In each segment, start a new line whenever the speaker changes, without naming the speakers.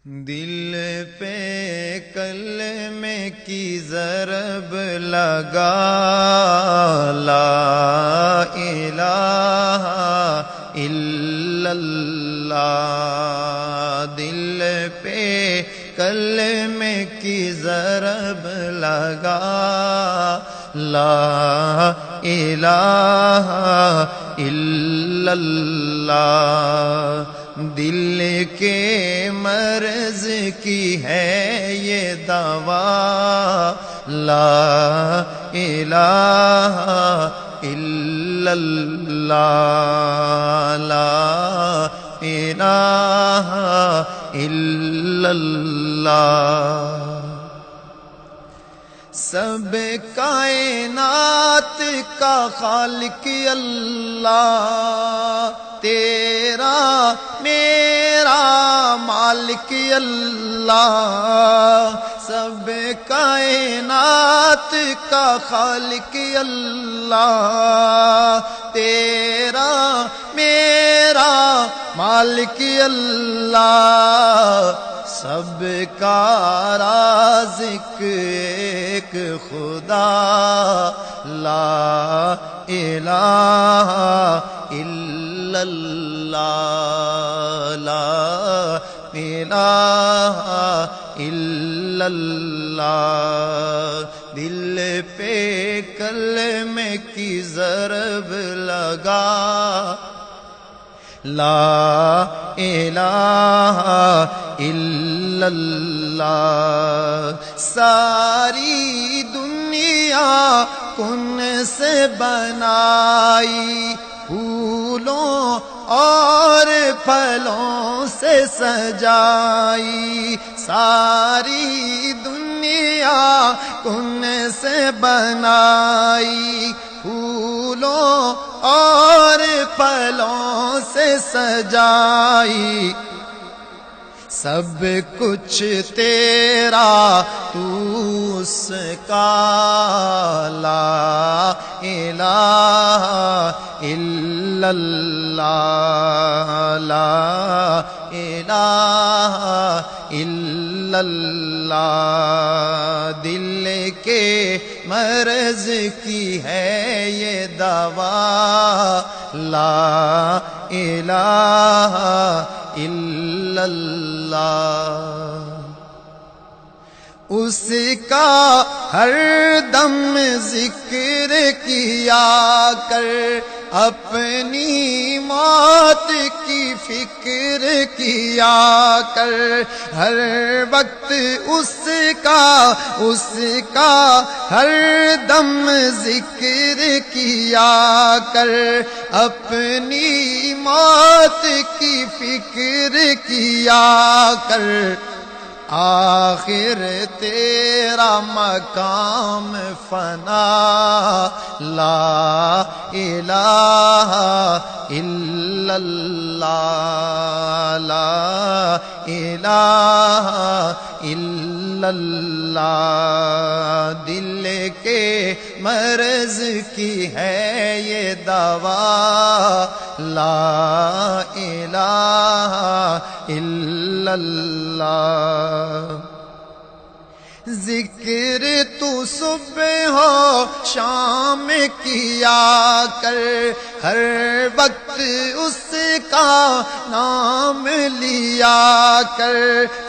دل پہ کلمے کی ضرب لگا، لا الہ الا اللہ۔ دل پہ کلمے کی ضرب لگا، لا الہ الا اللہ۔ دل کے مرض کی ہے یہ دوا، لا الہ الا اللہ، لا الہ الا اللہ۔ سب کائنات کا خالق اللہ، تیرا میرا مالک اللہ۔ سب کائنات کا خالق اللہ، تیرا میرا مالک اللہ۔ سب کا رازق ایک خدا، لا الہ الا اللہ، لا الہ الا اللہ۔ دل پہ کلمے کی ضرب لگا، لا الہ الا اللہ۔ ساری دنیا کن سے بنائی، پھولوں اور پھلوں سے سجائی۔ ساری دنیا کن سے بنائی، پھولوں اور پھلوں سے سجائی۔ سب کچھ تیرا تو اس کا، لا الہ الا اللہ، لا الہ الا اللہ۔ دل کے مرض کی ہے یہ دوا، لا الہ الا اللہ۔ اس کا ہر دم ذکر کیا کر، اپنی موت کی فکر کیا کر۔ ہر وقت اس کا ہر دم ذکر کیا کر، اپنی موت کی فکر کیا کر۔ آخر تیرا مقام فنا، لا الہ الا اللہ، لا الہ الا اللہ۔ دل کے مرض کی ہے یہ دوا، لا الہ الا اللہ۔ ذکر تو صبح و شام کیا کر، ہر وقت اس کا نام لیا کر۔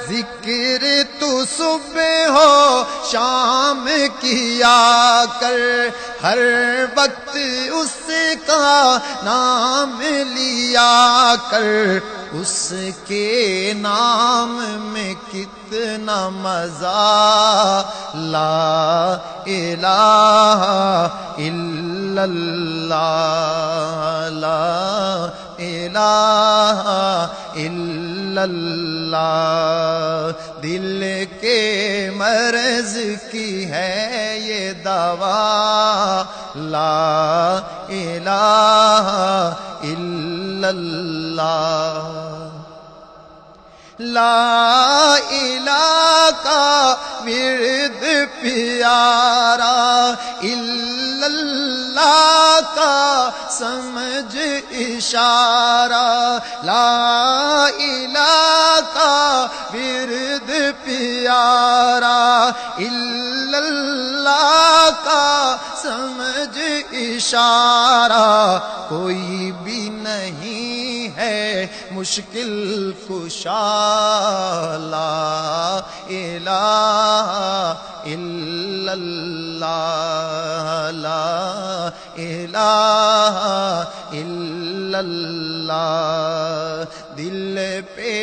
ذکر تو صبح و شام کیا کر، ہر وقت اس کا نام لیا کر۔ اس کے نام میں کتنا مزہ، لا الہ الا اللہ، لا الہ الا اللہ۔ دل کے مرض کی ہے یہ دوا، لا الہ الا اللہ۔ لا الہ کا ورد پیارا، الا اللہ کا سمجھ اشارہ، لا الہ کا ورد پیارا، الا اللہ کا سمجھ اشارہ، کوئی بھی نہیں ہے مشکل کشا، لا الہ الا اللہ، لا الہ الا اللہ، دل پہ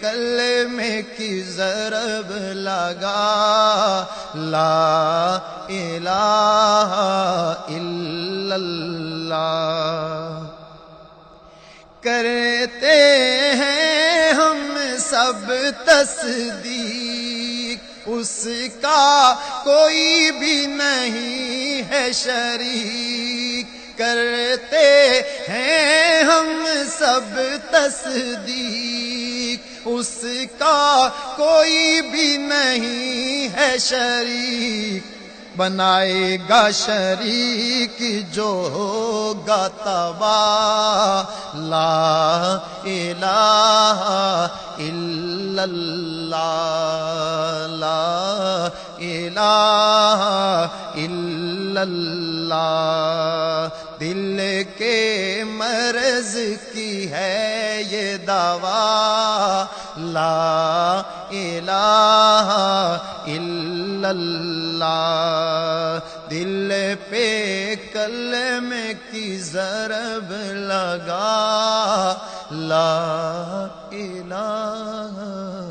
کلمے کی ضرب لگا، لا الہ الا اللہ، کرتے ہیں ہم سب تصدیق، اس کا کوئی بھی نہیں ہے شریک، کرتے ہیں ہم سب تصدیق، اس کا کوئی بھی نہیں ہے شریک، بنائے گا شریک جو ہوگا تباہ، لا الہ الا اللہ، لا الہ الا اللہ، دل کے مرض کی ہے یہ دوا، لا الہ الا اللہ، دل پہ کلمے کی ضرب لگا، لا الہ